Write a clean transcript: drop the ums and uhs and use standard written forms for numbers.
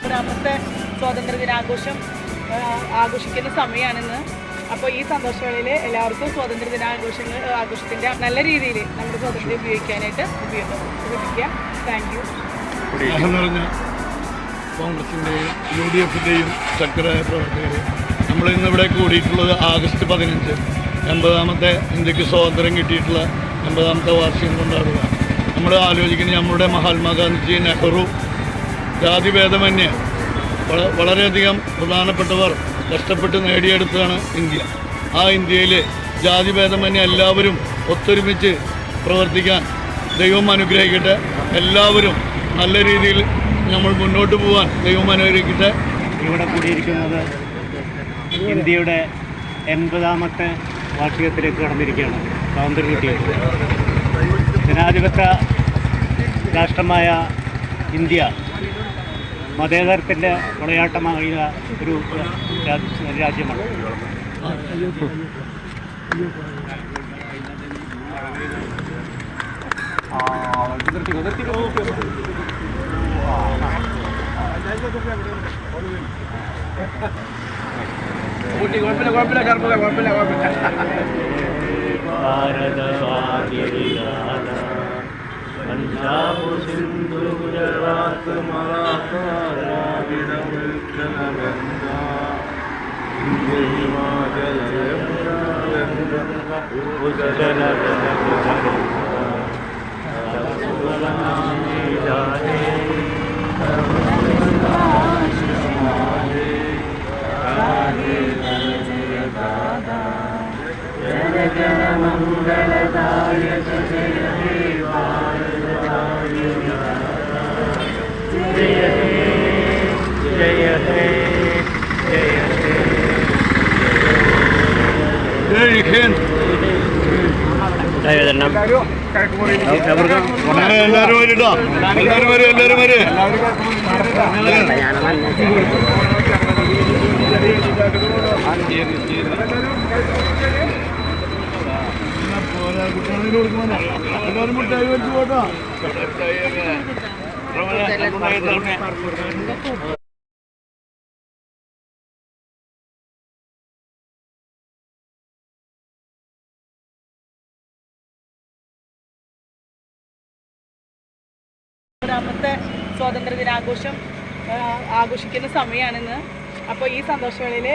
രണ്ടാമത്തെ സ്വാതന്ത്ര്യ ദിനാഘോഷം ആഘോഷിക്കുന്ന സമയമാണിന്ന്. അപ്പോൾ ഈ സന്തോഷവേളയിൽ എല്ലാവർക്കും സ്വാതന്ത്ര്യ ആഘോഷത്തിൻ്റെ നല്ല രീതിയിൽ നമ്മുടെ സ്വാതന്ത്ര്യം ഉപയോഗിക്കാനായിട്ട് ശ്രമിക്കുക. Thank you. കോൺഗ്രസിൻ്റെയും UDF-ൻ്റെയും ശക്തരായ പ്രവർത്തകർ നമ്മളിന്നിവിടെ കൂടിയിട്ടുള്ളത് ആഗസ്റ്റ് 15 80ാമത്തെ ഇന്ത്യക്ക് സ്വാതന്ത്ര്യം കിട്ടിയിട്ടുള്ള 80ാമത്തെ വാർഷികം കൊണ്ടാടുക. നമ്മൾ ആലോചിക്കുന്നത് നമ്മുടെ മഹാത്മാഗാന്ധിജി, നെഹ്റു, ജാതിഭേദമന്യേ വളരെയധികം പ്രധാനപ്പെട്ടവർ കഷ്ടപ്പെട്ട് നേടിയെടുത്തതാണ് ഇന്ത്യ. ആ ഇന്ത്യയിൽ ജാതിഭേദമന്യേ എല്ലാവരും ഒത്തൊരുമിച്ച് പ്രവർത്തിക്കാൻ ദൈവം അനുഗ്രഹിക്കട്ടെ. എല്ലാവരും നല്ല രീതിയിൽ നമ്മൾ മുന്നോട്ട് പോകാൻ ദൈവം അനുഗ്രഹിക്കട്ടെ. ഇവിടെ കൂടിയിരിക്കുന്നത് ഇന്ത്യയുടെ 80ാമത്തെ വാർഷികത്തിലേക്ക് കടന്നിരിക്കുകയാണ്. സ്വാതന്ത്ര്യം കിട്ടിയത് ജനാധിപത്യ രാഷ്ട്രമായ ഇന്ത്യ മതേതരത്തിൻ്റെ വിളയാട്ടമായ ഒരു രാജ്യമാണ്. പഞ്ചാബ് സിന്ധു ഗുജറാത്ത് മറാഠ ദ്രാവിഡ ഉത്കല ഹിമാചല मंगलदायक जय हे जय हे जय हे जय हे ജയ് ഹിന്ദ്. എല്ലാവരും വരിട്ടോ, എല്ലാവരും വരും, എല്ലാവരും വരും. എല്ലാവരും മുട്ടായി വെച്ച് പോട്ടോ. രണ്ടാമത്തെ സ്വാതന്ത്ര്യ ദിനാഘോഷം ആഘോഷിക്കുന്ന സമയമാണിന്ന്. അപ്പോൾ ഈ സന്തോഷവേളയിൽ